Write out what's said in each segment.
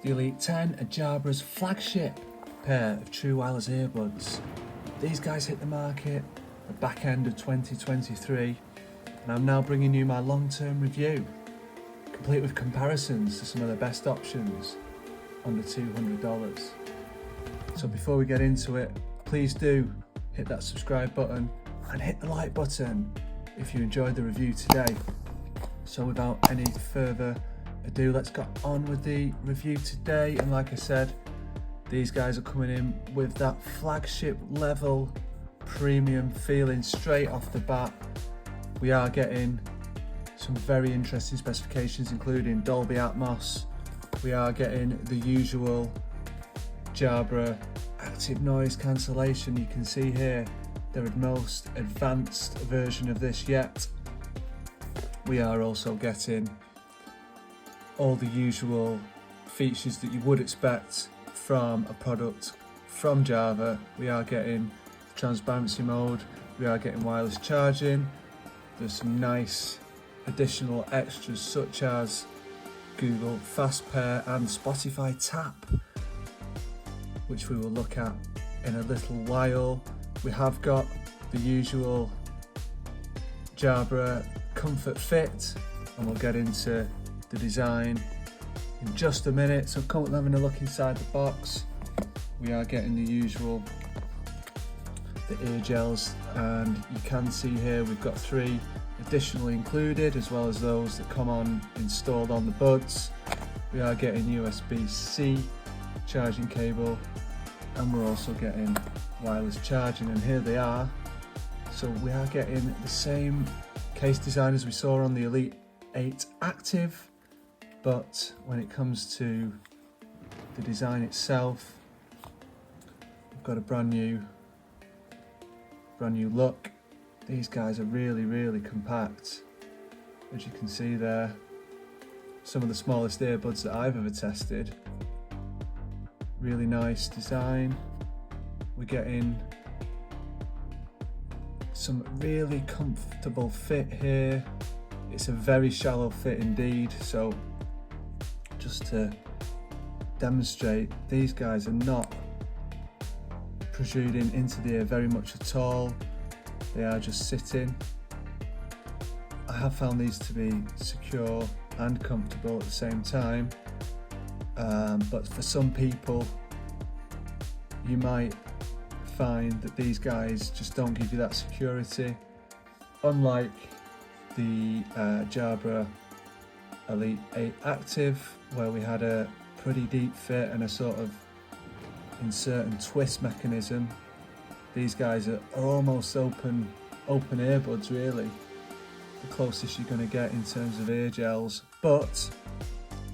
The Elite 10 are Jabra's flagship pair of true wireless earbuds. These guys hit the market at the back end of 2023, and I'm now bringing you my long-term review, complete with comparisons to some of the best options under $200. So before we get into it, please do hit that subscribe button and hit the like button if you enjoyed the review today. So without any further ado, let's get on with the review today. And like I said, these guys are coming in with that flagship level premium feeling straight off the bat. We are getting some very interesting specifications, including Dolby Atmos. We are getting the usual Jabra active noise cancellation. You can see here the most advanced version of this yet. We are also getting all the usual features that you would expect from a product from Jabra. We are getting transparency mode, we are getting wireless charging. There's some nice additional extras such as Google Fast Pair and Spotify Tap, which we will look at in a little while. We have got the usual Jabra comfort fit, and we'll get into the design in just a minute. So come having a look inside the box. We are getting the usual, the ear gels, and you can see here we've got 3 additionally included, as well as those that come on installed on the buds. We are getting USB-C charging cable, and we're also getting wireless charging, and here they are. So we are getting the same case design as we saw on the Elite 8 Active, but when it comes to the design itself, we've got a brand new look. These guys are really compact, as you can see there. Some of the smallest earbuds that I've ever tested. Really nice design. We're getting some really comfortable fit here. It's a very shallow fit indeed, so just to demonstrate, these guys are not protruding into the ear very much at all. They are just sitting. I have found these to be secure and comfortable at the same time, but for some people you might find that these guys just don't give you that security, unlike the Jabra Elite 8 Active, where we had a pretty deep fit and a sort of insert and twist mechanism. These guys are almost open earbuds, really, the closest you're going to get in terms of ear gels, but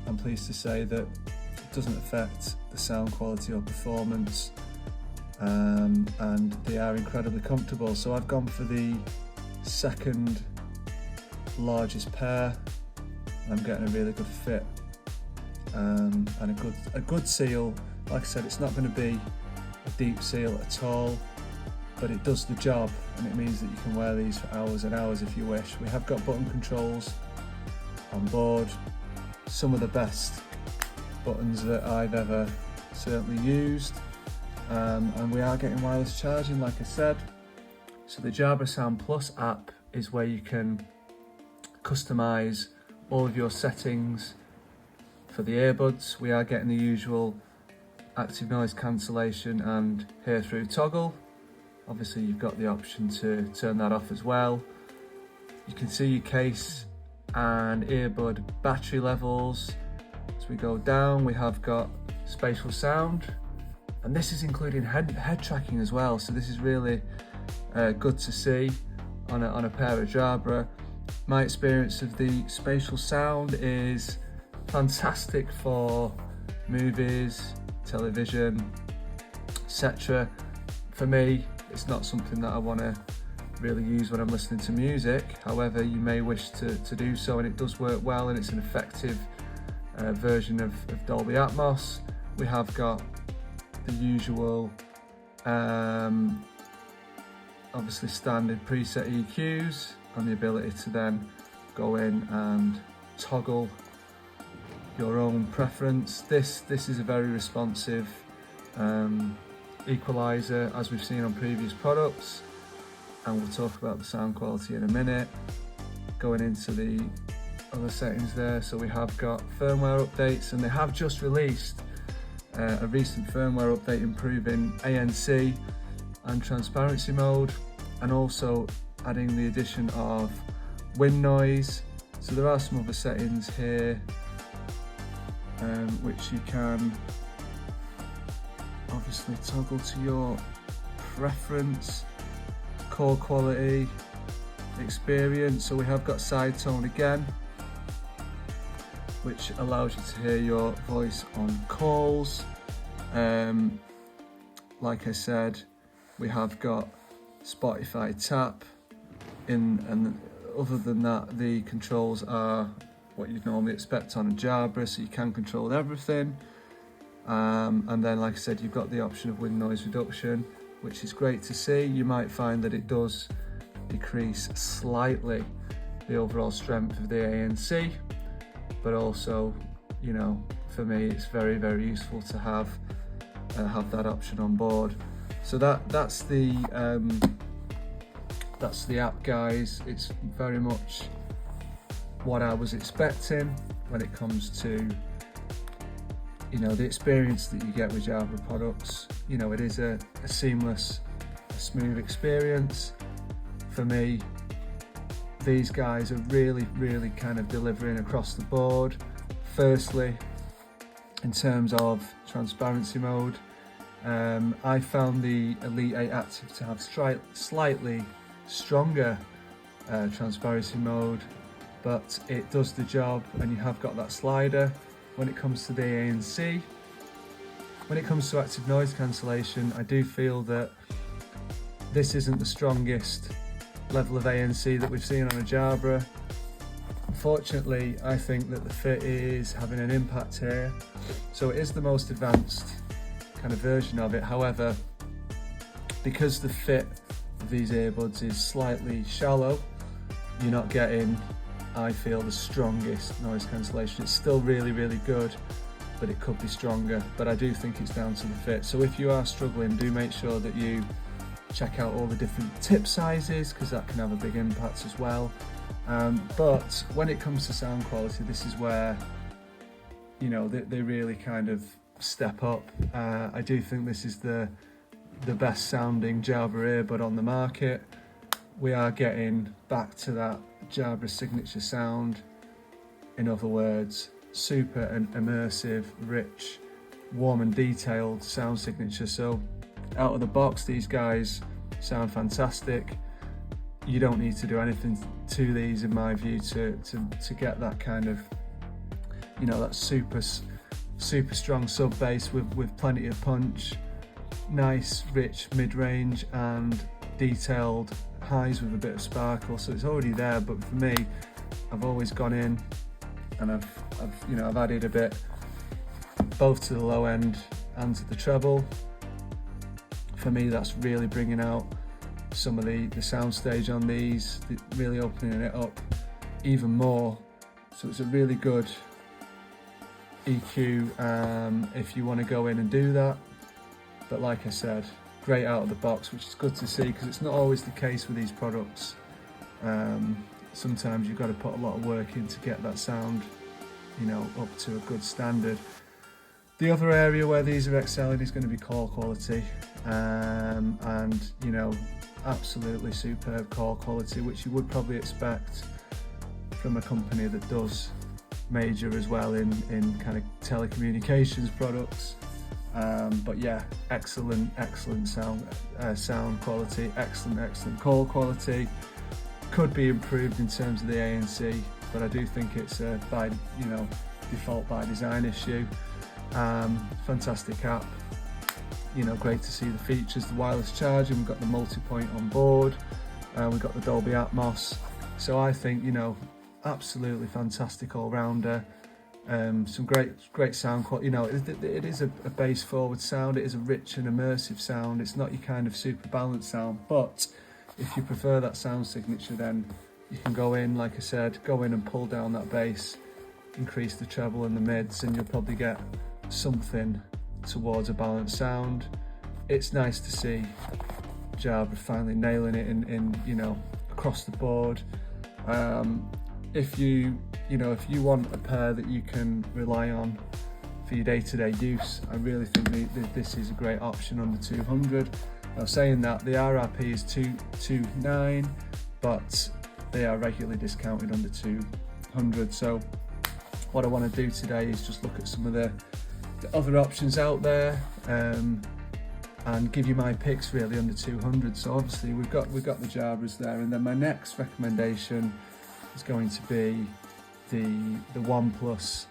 I'm pleased to say that it doesn't affect the sound quality or performance, and they are incredibly comfortable. So I've gone for the second largest pair. I'm getting a really good fit, and a good seal. Like I said, it's not going to be a deep seal at all, but it does the job, and it means that you can wear these for hours and hours if you wish. We have got button controls on board, some of the best buttons that I've ever certainly used, and we are getting wireless charging, like I said. So the Jabra Sound Plus app is where you can customize all of your settings for the earbuds. We are getting the usual active noise cancellation and hear through toggle. Obviously you've got the option to turn that off as well. You can see your case and earbud battery levels. As we go down, we have got spatial sound, and this is including head tracking as well, so this is really good to see on a pair of Jabra. My experience of the spatial sound is fantastic for movies, television, etc. For me, it's not something that I want to really use when I'm listening to music. However, you may wish to do so, and it does work well, and it's an effective version of Dolby Atmos. We have got the usual obviously standard preset EQs, and the ability to then go in and toggle your own preference. This is a very responsive equalizer, as we've seen on previous products, and we'll talk about the sound quality in a minute. Going into the other settings there, so we have got firmware updates, and they have just released a recent firmware update improving ANC and transparency mode, and also adding the addition of wind noise. So there are some other settings here which you can obviously toggle to your preference. Call quality, experience, so we have got side tone again, which allows you to hear your voice on calls. Like I said, we have got Spotify tap in, and other than that, the controls are what you'd normally expect on a Jabra, so you can control everything. And then, like I said, you've got the option of wind noise reduction, which is great to see. You might find that it does decrease slightly the overall strength of the ANC, but also, you know, for me, it's very, very useful to have that option on board. So that's the app, guys. It's very much what I was expecting when it comes to, you know, the experience that you get with Jabra products. You know, it is a seamless, smooth experience. For me, these guys are really, really kind of delivering across the board. Firstly, in terms of transparency mode, I found the Elite 8 Active to have slightly stronger transparency mode, but it does the job, and you have got that slider. When it comes to the ANC, when it comes to active noise cancellation, I do feel that this isn't the strongest level of ANC that we've seen on a Jabra. Unfortunately, I think that the fit is having an impact here. So it is the most advanced kind of version of it. However, because the fit of these earbuds is slightly shallow, you're not getting, I feel, the strongest noise cancellation. It's still really, really good, but it could be stronger. But I do think it's down to the fit. So if you are struggling, do make sure that you check out all the different tip sizes, because that can have a big impact as well. But when it comes to sound quality, this is where, you know, they really kind of step up. I do think this is the best sounding Jabra earbud on the market. We are getting back to that Jabra signature sound. In other words, super and immersive, rich, warm and detailed sound signature. So out of the box, these guys sound fantastic. You don't need to do anything to these, in my view, to get that kind of, you know, that super strong sub bass with plenty of punch, nice rich mid-range, and detailed highs with a bit of sparkle. So it's already there, but for me, I've always gone in and I've added a bit both to the low end and to the treble. For me, that's really bringing out some of the soundstage on these, really opening it up even more. So it's a really good EQ if you want to go in and do that. But like I said, great out of the box, which is good to see, because it's not always the case with these products. Sometimes you've got to put a lot of work in to get that sound, you know, up to a good standard. The other area where these are excelling is going to be call quality, and you know, absolutely superb call quality, which you would probably expect from a company that does major as well in kind of telecommunications products. But yeah, excellent sound quality, excellent call quality. Could be improved in terms of the ANC, but I do think it's by, you know, default by design issue. Fantastic app, you know, great to see the features, the wireless charging, we've got the multi-point on board, we've got the Dolby Atmos. So I think, you know, absolutely fantastic all-rounder. Some great sound quality. You know, it is a bass forward sound. It is a rich and immersive sound. It's not your kind of super balanced sound, but if you prefer that sound signature, then you can go in, like I said, go in and pull down that bass increase the treble and the mids, and you'll probably get something towards a balanced sound. It's nice to see Jabra finally nailing it in you know, across the board. If you want a pair that you can rely on for your day-to-day use, I really think this is a great option under 200. Now, saying that, the RRP is 229, but they are regularly discounted under 200. So what I want to do today is just look at some of the other options out there, and give you my picks really under 200. So obviously we've got the Jabras there, and then my next recommendation is going to be the OnePlus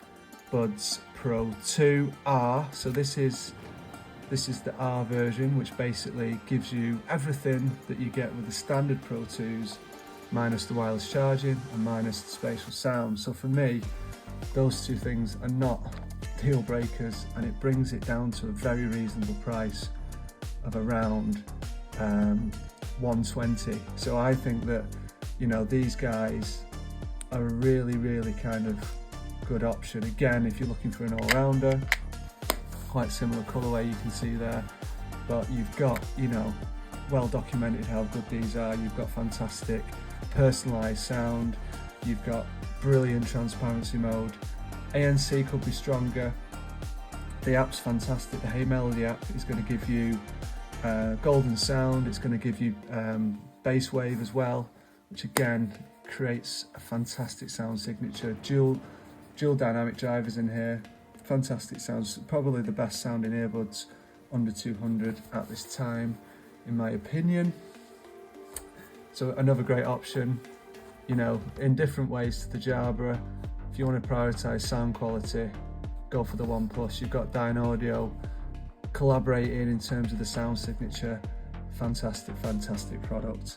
Buds Pro 2R. So this is the R version, which basically gives you everything that you get with the standard Pro 2s, minus the wireless charging and minus the spatial sound. So for me, those two things are not deal breakers, and it brings it down to a very reasonable price of around 120. So I think that, you know, these guys are a really kind of good option. Again, if you're looking for an all-rounder, quite similar colorway you can see there, but you've got, you know, well documented how good these are. You've got fantastic personalized sound, you've got brilliant transparency mode, ANC could be stronger, the app's fantastic. The Hey Melody app is going to give you golden sound, it's going to give you bass wave as well, which again creates a fantastic sound signature. Dual dynamic drivers in here, fantastic sounds, probably the best sounding earbuds under 200 at this time, in my opinion. So another great option, you know, in different ways to the Jabra. If you want to prioritize sound quality, go for the OnePlus. You've got Dynaudio collaborating in terms of the sound signature. Fantastic product.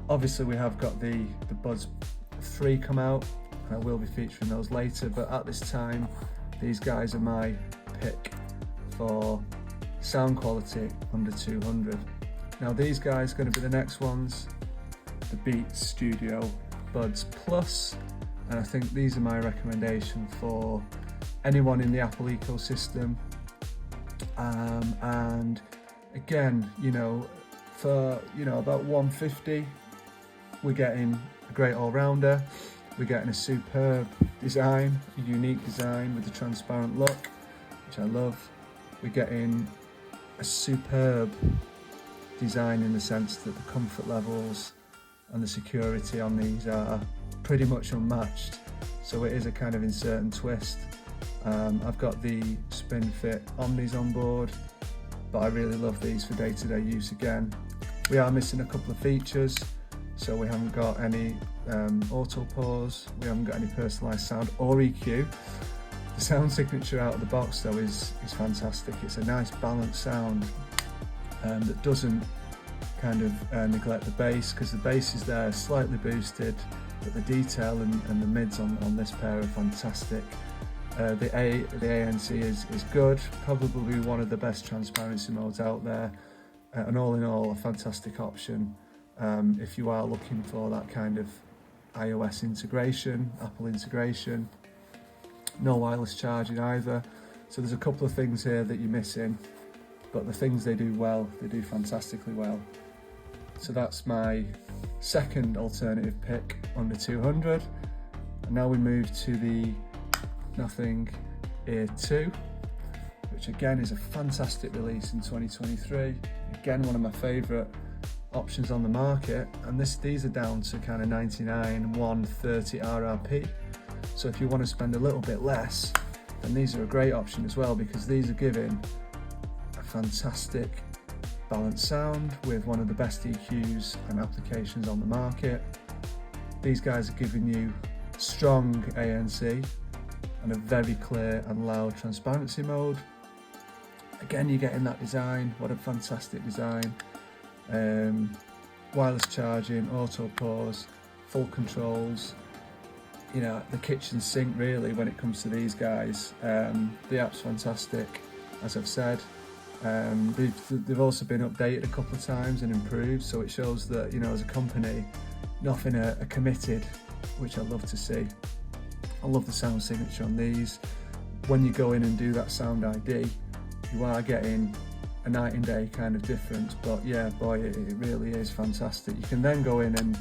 Obviously we have got the Buds 3 come out, and I will be featuring those later, but at this time these guys are my pick for sound quality under 200. Now these guys are going to be the next ones, the Beats Studio Buds Plus, and I think these are my recommendation for anyone in the Apple ecosystem. And again, you know, for, you know, about 150, we're getting a great all-rounder, we're getting a superb design, a unique design with a transparent look, which I love. We're getting a superb design in the sense that the comfort levels and the security on these are pretty much unmatched. So it is a kind of insert and twist. I've got the Spin Fit Omnis on board, but I really love these for day-to-day use. Again, we are missing a couple of features, so we haven't got any auto pause, we haven't got any personalised sound or EQ. The sound signature out of the box though is fantastic. It's a nice balanced sound that doesn't kind of neglect the bass, because the bass is there slightly boosted, but the detail and the mids on this pair are fantastic. The ANC is good, probably one of the best transparency modes out there, and all in all a fantastic option if you are looking for that kind of iOS integration, Apple integration. No wireless charging either, so there's a couple of things here that you're missing, but the things they do well, they do fantastically well. So that's my second alternative pick under 200. And now we move to the Nothing Ear 2, which again is a fantastic release in 2023. Again, one of my favourite options on the market, and these are down to kind of 99, 130 RRP. So if you want to spend a little bit less, then these are a great option as well, because these are giving a fantastic balanced sound with one of the best EQs and applications on the market. These guys are giving you strong ANC and a very clear and loud transparency mode. Again, you're getting that design, what a fantastic design. Wireless charging, auto pause, full controls, you know, the kitchen sink really when it comes to these guys. The app's fantastic, as I've said. They've also been updated a couple of times and improved, so it shows that, you know, as a company, nothing are committed, which I love to see. I love the sound signature on these. When you go in and do that sound ID, you are getting a night and day kind of difference, but yeah, boy, it really is fantastic. You can then go in and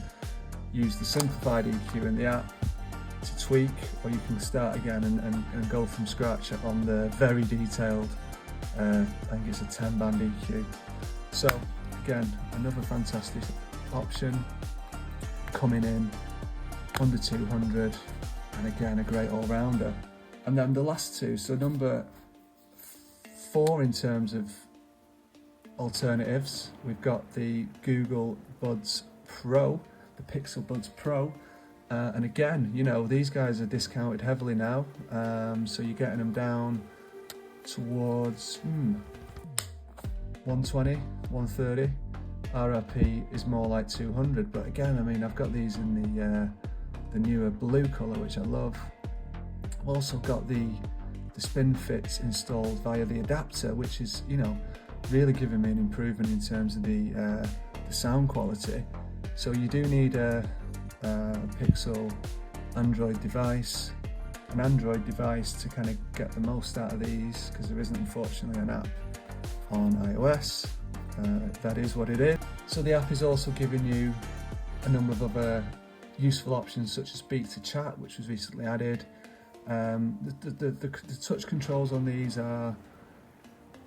use the simplified EQ in the app to tweak, or you can start again and go from scratch on the very detailed, I think it's a 10-band EQ. So again, another fantastic option, coming in under 200, and again, a great all-rounder. And then the last two, so number 4 in terms of alternatives, we've got the Google Buds Pro, the Pixel Buds Pro, and again, you know, these guys are discounted heavily now, so you're getting them down towards 120, 130. RRP is more like 200, but again, I mean, I've got these in the newer blue colour, which I love. I've also got the spin fits installed via the adapter, which is, you know, really giving me an improvement in terms of the sound quality. So you do need a Pixel Android device, an Android device, to kind of get the most out of these, because there isn't unfortunately an app on iOS. That is what it is. So the app is also giving you a number of other useful options, such as speak to chat, which was recently added. The touch controls on these are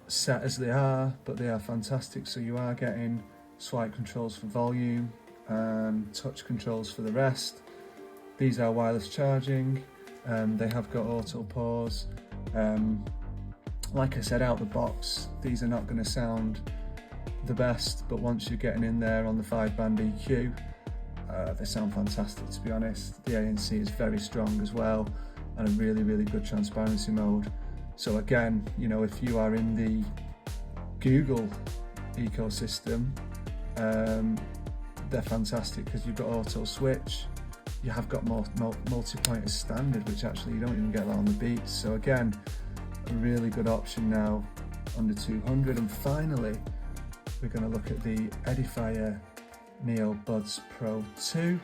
set as they are, but they are fantastic. So you are getting swipe controls for volume, touch controls for the rest. These are wireless charging. They have got auto pause. Like I said, out the box, these are not going to sound the best, but once you're getting in there on the 5-band EQ, they sound fantastic, to be honest. The ANC is very strong as well, and a really, really good transparency mode. So again, you know, if you are in the Google ecosystem, they're fantastic, because you've got auto switch, you have got multi-point as standard, which actually you don't even get that on the Beats. So again, a really good option now under 200. And finally, we're going to look at the Edifier NeoBuds Pro 2.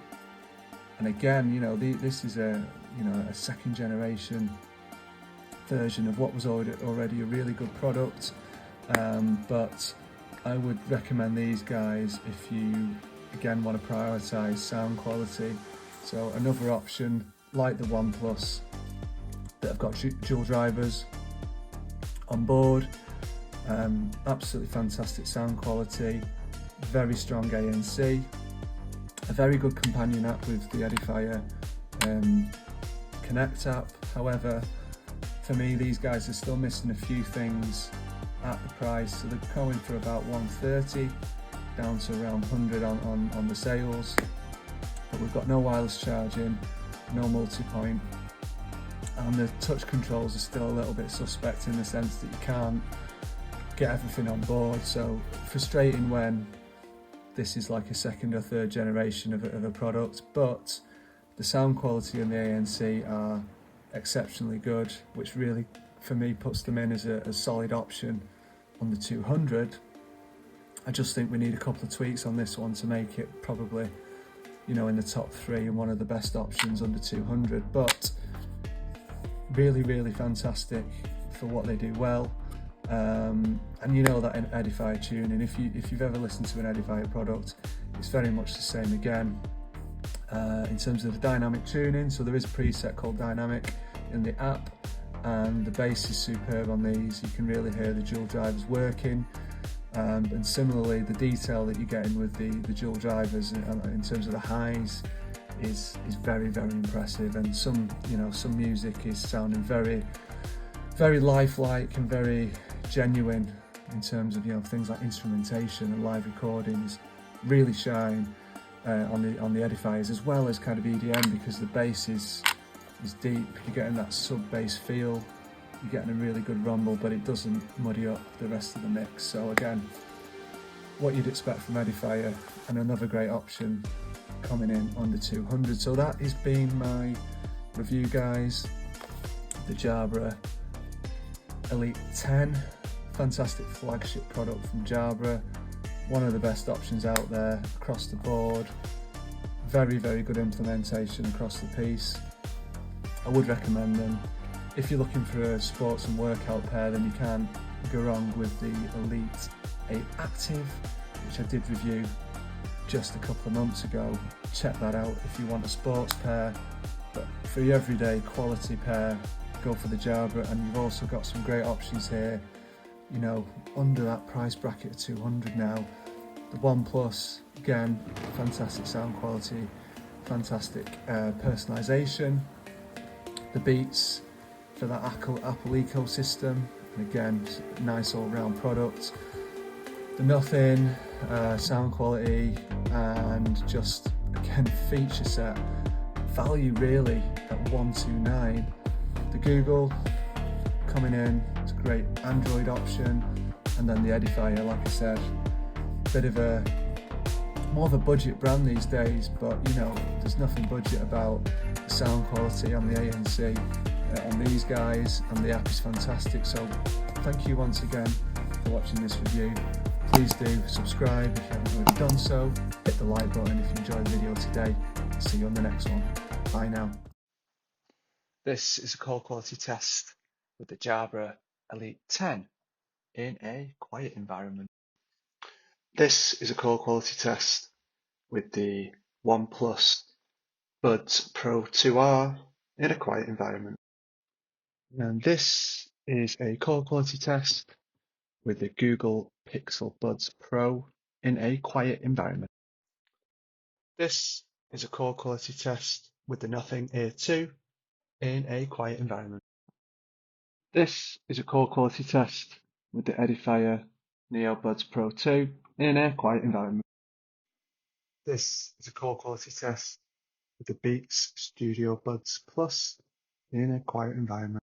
And again, you know, this is a second generation version of what was already a really good product, but I would recommend these guys if you again want to prioritize sound quality. So another option, like the OnePlus, that have got dual drivers on board, absolutely fantastic sound quality, very strong ANC, a very good companion app with the Edifier Connect app. However, for me, these guys are still missing a few things at the price, so they're going for about 130 down to around 100 on the sales, but we've got no wireless charging, no multi-point, and the touch controls are still a little bit suspect in the sense that you can't get everything on board. So frustrating when this is like a second or third generation of a product, but the sound quality and the ANC are exceptionally good, which really, for me, puts them in as a solid option on the 200. I just think we need a couple of tweaks on this one to make it probably, you know, in the top 3 and one of the best options under 200. But really, really fantastic for what they do well. And you know that in Edifier tuning, if you've ever listened to an Edifier product, it's very much the same again. In terms of the dynamic tuning, so there is a preset called dynamic in the app, and the bass is superb on these. You can really hear the dual drivers working, and similarly the detail that you're getting with the dual drivers in terms of the highs is very, very impressive. And some music is sounding very, very lifelike and very genuine in terms of, you know, things like instrumentation and live recordings really shine on the Edifiers, as well as kind of EDM, because the bass is deep. You're getting that sub bass feel, you're getting a really good rumble, but it doesn't muddy up the rest of the mix. So again, what you'd expect from Edifier, and another great option coming in under 200. So that has been my review, guys. The Jabra Elite 10, fantastic flagship product from Jabra, one of the best options out there across the board. Very, very good implementation across the piece. I would recommend them. If you're looking for a sports and workout pair, then you can't go wrong with the Elite 8 Active, which I did review just a couple of months ago. Check that out if you want a sports pair, but for your everyday quality pair, go for the Jabra. And you've also got some great options here, you know, under that price bracket of 200 now. The OnePlus, again, fantastic sound quality, fantastic personalization. The Beats for that Apple ecosystem, and again, nice all-round product. The Nothing, sound quality, and just again feature set, value really at $129. The Google coming in, it's a great Android option, and then the Edifier, like I said, bit of a more of a budget brand these days, but you know, there's nothing budget about the sound quality on the ANC on these guys, and the app is fantastic. So thank you once again for watching this review. Please do subscribe if you haven't already done so, hit the like button if you enjoyed the video today, and see you on the next one. Bye now. This is a call quality test with the Jabra Elite 10 in a quiet environment. This is a call quality test with the OnePlus Buds Pro 2R in a quiet environment. And this is a call quality test with the Google Pixel Buds Pro in a quiet environment. This is a call quality test with the Nothing Ear 2 in a quiet environment. This is a call quality test with the Edifier NeoBuds Pro 2 in a quiet environment. This is a call quality test with the Beats Studio Buds Plus in a quiet environment.